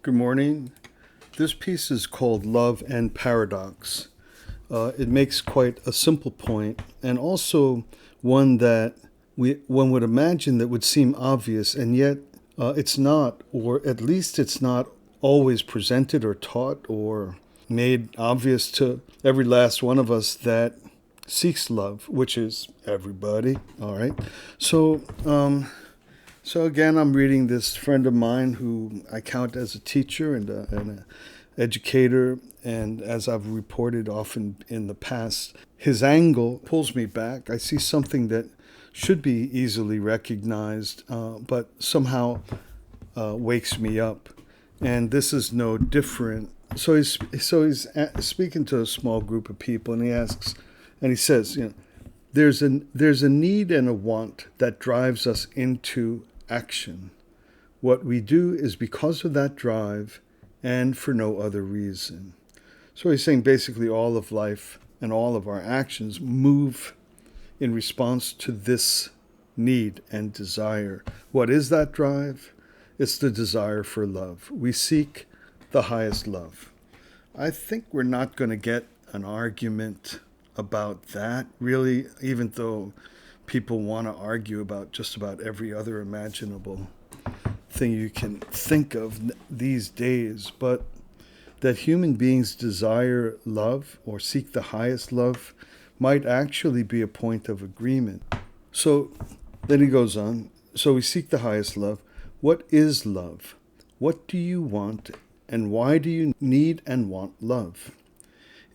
Good morning. This piece is called Love and Paradox. It makes quite a simple point, and also one that one would imagine that would seem obvious, and yet it's not, or at least it's not always presented or taught or made obvious to every last one of us that seeks love, which is everybody. All right. So, so again, I'm reading this friend of mine who I count as a teacher and a educator, and as I've reported often in the past, his angle pulls me back. I see something that should be easily recognized, but somehow wakes me up, and this is no different. So he's speaking to a small group of people, and he asks, and he says, there's a need and a want that drives us into action. What we do is because of that drive and for no other reason. So he's saying basically all of life and all of our actions move in response to this need and desire. What is that drive? It's the desire for love. We seek the highest love. I think we're not going to get an argument about that, really, even though people want to argue about just about every other imaginable thing you can think of these days. But that human beings desire love or seek the highest love might actually be a point of agreement. So then he goes on. So we seek the highest love. What is love? What do you want? And why do you need and want love?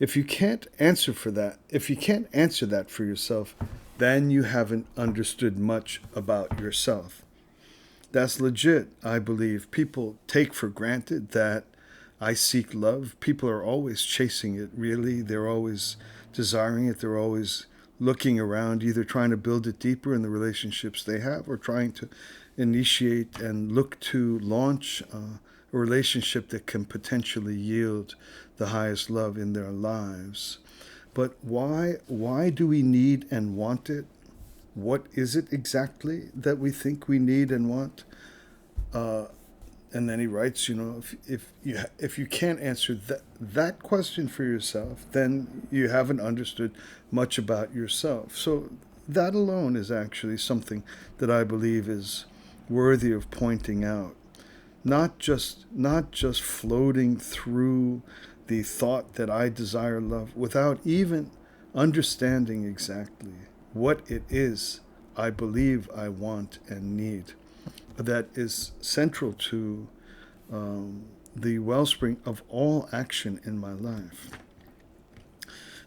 If you can't answer that for yourself, then you haven't understood much about yourself. That's legit, I believe. People take for granted that I seek love. People are always chasing it, really. They're always desiring it. They're always looking around, either trying to build it deeper in the relationships they have or trying to initiate and look to launch a relationship that can potentially yield the highest love in their lives. But why do we need and want it? What is it exactly that we think we need and want? And then he writes, if you can't answer that question for yourself, then you haven't understood much about yourself. So that alone is actually something that I believe is worthy of pointing out. Not just floating through the thought that I desire love without even understanding exactly what it is I believe I want and need. That is central to the wellspring of all action in my life.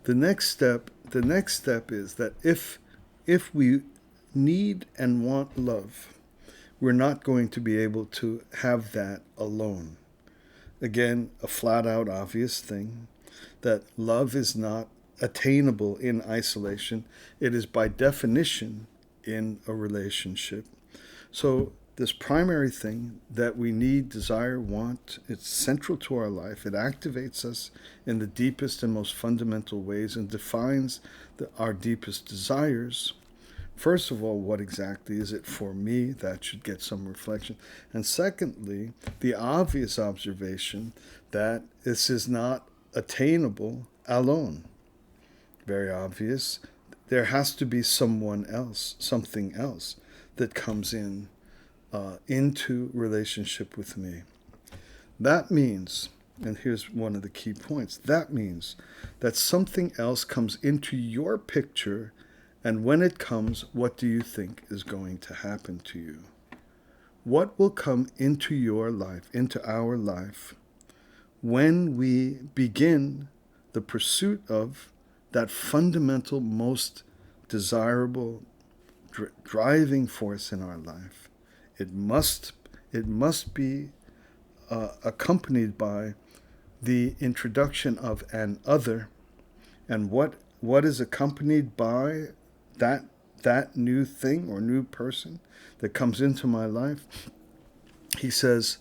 The next step is that if we need and want love, we're not going to be able to have that alone. Again, a flat out obvious thing that love is not attainable in isolation. It is by definition in a relationship. So this primary thing that we need, desire, want, it's central to our life. It activates us in the deepest and most fundamental ways and defines our deepest desires. First of all, what exactly is it for me? That should get some reflection. And secondly, the obvious observation that this is not attainable alone. Very obvious. There has to be someone else, something else that comes into relationship with me. That means, and here's one of the key points, that means that something else comes into your picture. And when it comes, what do you think is going to happen to you? What will come into your life, into our life, when we begin the pursuit of that fundamental, most desirable, driving force in our life? It must be accompanied by the introduction of an other. And what is accompanied by that new thing or new person that comes into my life? He says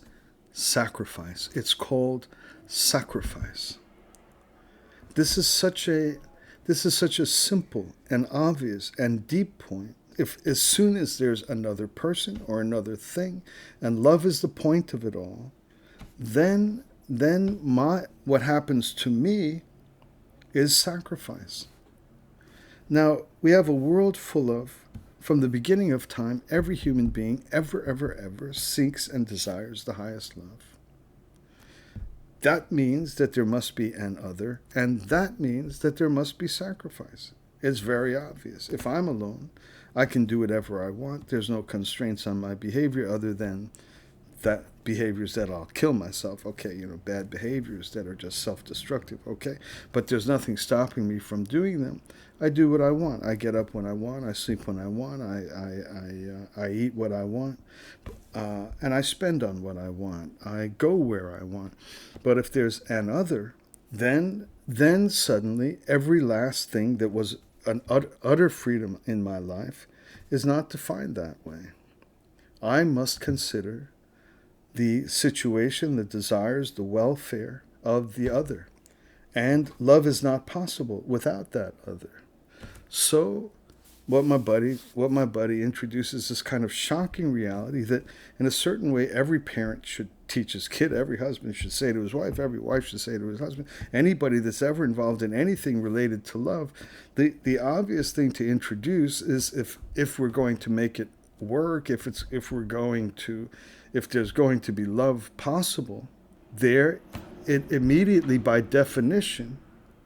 sacrifice. It's called sacrifice. This is such a simple and obvious and deep point. If as soon as there's another person or another thing, and love is the point of it all, then what happens to me is sacrifice. Now, we have a world full of, from the beginning of time, every human being ever seeks and desires the highest love. That means that there must be an other, and that means that there must be sacrifice. It's very obvious. If I'm alone, I can do whatever I want. There's no constraints on my behavior other than that behaviors that I'll kill myself. Okay, bad behaviors that are just self-destructive. Okay, but there's nothing stopping me from doing them. I do what I want. I get up when I want. I sleep when I want. I eat what I want, and I spend on what I want. I go where I want. But if there's an other, then suddenly every last thing that was an utter freedom in my life is not defined that way. I must consider the situation, the desires, the welfare of the other. And love is not possible without that other. So what my buddy introduces this kind of shocking reality that in a certain way every parent should teach his kid, every husband should say to his wife, every wife should say to his husband, anybody that's ever involved in anything related to love, the obvious thing to introduce is if we're going to make it work, if there's going to be love possible, it immediately by definition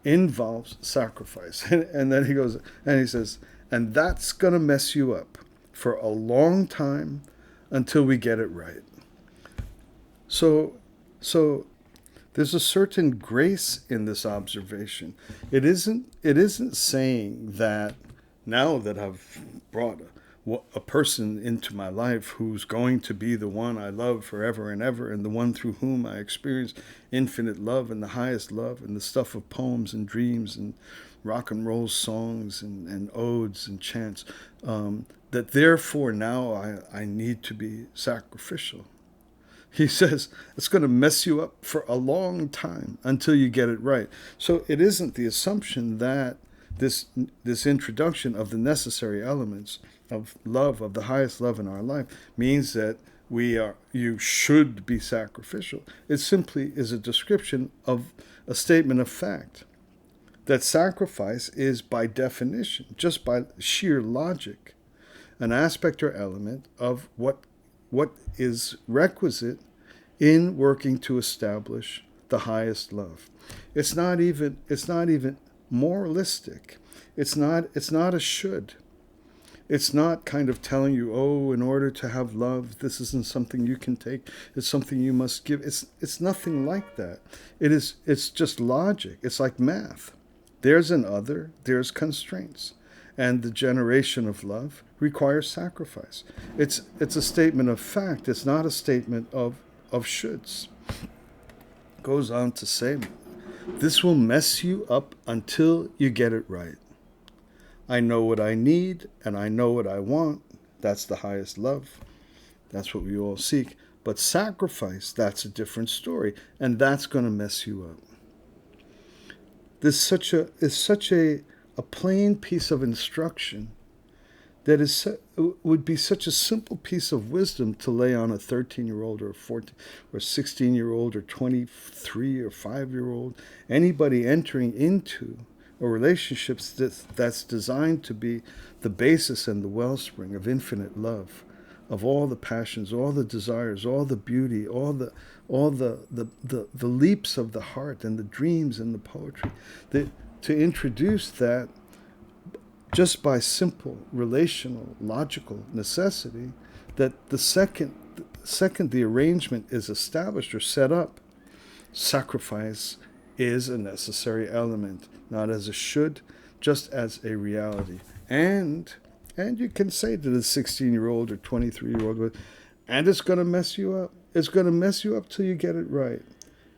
involves sacrifice. And then he goes and he says, and that's going to mess you up for a long time until we get it right. So there's a certain grace in this observation. It isn't saying that now that I've brought a person into my life who's going to be the one I love forever and ever, and the one through whom I experience infinite love and the highest love and the stuff of poems and dreams and rock and roll songs and odes and chants, that therefore now I need to be sacrificial. He says it's going to mess you up for a long time until you get it right. So it isn't the assumption that this introduction of the necessary elements of love, of the highest love in our life, means that you should be sacrificial. It simply is a description of a statement of fact. That sacrifice is by definition, just by sheer logic, an aspect or element of what is requisite in working to establish the highest love. It's not even moralistic. It's not a should. It's not kind of telling you, oh, in order to have love, this isn't something you can take. It's something you must give. It's nothing like that. It's just logic. It's like math. There's an other, there's constraints. And the generation of love requires sacrifice. It's a statement of fact. It's not a statement of shoulds. Goes on to say, this will mess you up until you get it right. I know what I need and I know what I want. That's the highest love. That's what we all seek. But sacrifice, that's a different story. And that's going to mess you up. This is such a plain piece of instruction that would be such a simple piece of wisdom to lay on a 13-year-old or a 14 or 16-year-old or 23 or 5-year-old, anybody entering into a relationship that's designed to be the basis and the wellspring of infinite love, of all the passions, all the desires, all the beauty, all the leaps of the heart and the dreams and the poetry. To introduce that just by simple relational, logical necessity, that the second the arrangement is established or set up, sacrifice is a necessary element, not as a should, just as a reality. And you can say to the 16-year-old or 23-year-old, and it's going to mess you up. It's going to mess you up till you get it right.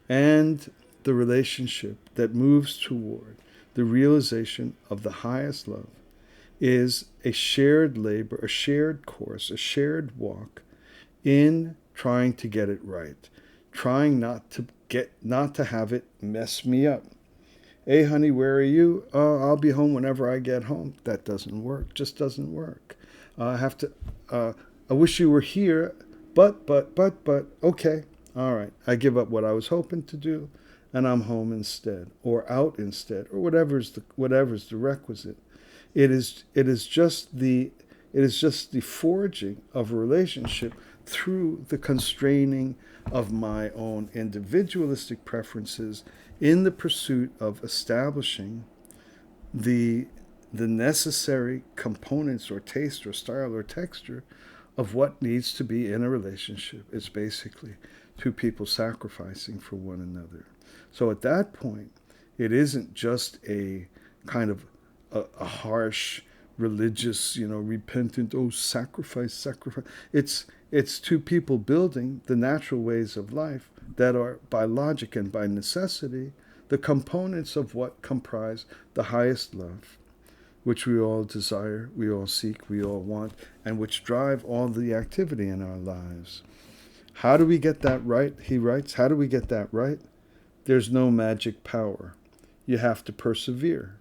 And the relationship that moves toward the realization of the highest love is a shared labor, a shared course, a shared walk in trying to get it right, trying not to have it mess me up. Hey, honey, where are you? I'll be home whenever I get home. That doesn't work. Just doesn't work. I wish you were here, but. Okay. All right, I give up what I was hoping to do, and I'm home instead, or out instead, or whatever's the requisite. It is just the forging of a relationship through the constraining of my own individualistic preferences in the pursuit of establishing the the necessary components or taste or style or texture of what needs to be in a relationship. It's basically two people sacrificing for one another. So at that point, it isn't just a kind of a harsh religious, repentant, oh, sacrifice, sacrifice. It's two people building the natural ways of life that are by logic and by necessity the components of what comprise the highest love, which we all desire, we all seek, we all want, and which drive all the activity in our lives. How do we get that right? He writes, how do we get that right? There's no magic power. You have to persevere.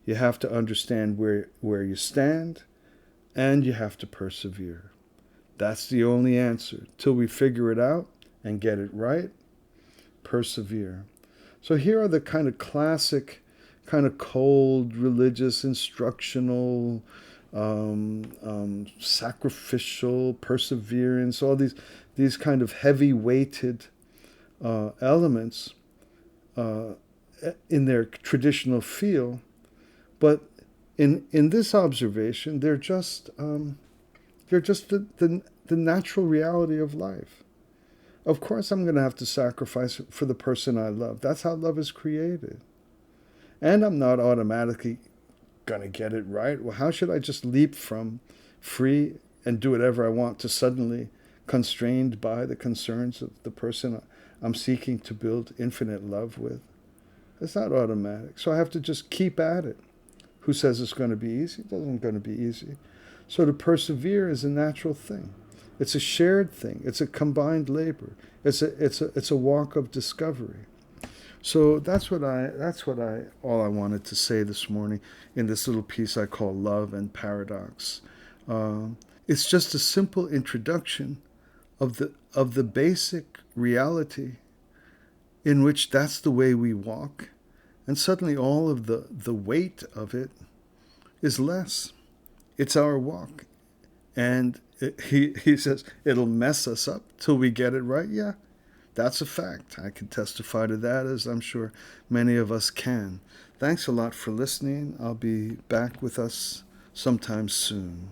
You have to understand where you stand, and you have to persevere. That's the only answer. Till we figure it out and get it right, persevere. So here are the kind of classic, kind of cold, religious, instructional, sacrificial, perseverance, all these kind of heavy-weighted elements in their traditional feel. But in this observation, they're just the natural reality of life. Of course, I'm going to have to sacrifice for the person I love. That's how love is created. And I'm not automatically going to get it right. Well, how should I just leap from free and do whatever I want to suddenly constrained by the concerns of the person I'm seeking to build infinite love with? It's not automatic. So I have to just keep at it. Who says it's going to be easy? It isn't going to be easy. So to persevere is a natural thing. It's a shared thing. It's a combined labor. It's a walk of discovery. So that's all I wanted to say this morning in this little piece I call Love and Paradox. It's just a simple introduction of the basic reality in which that's the way we walk, and suddenly all of the weight of it is less. It's our walk. And he says it'll mess us up till we get it right. Yeah, that's a fact. I can testify to that, as I'm sure many of us can. Thanks a lot for listening. I'll be back with us sometime soon.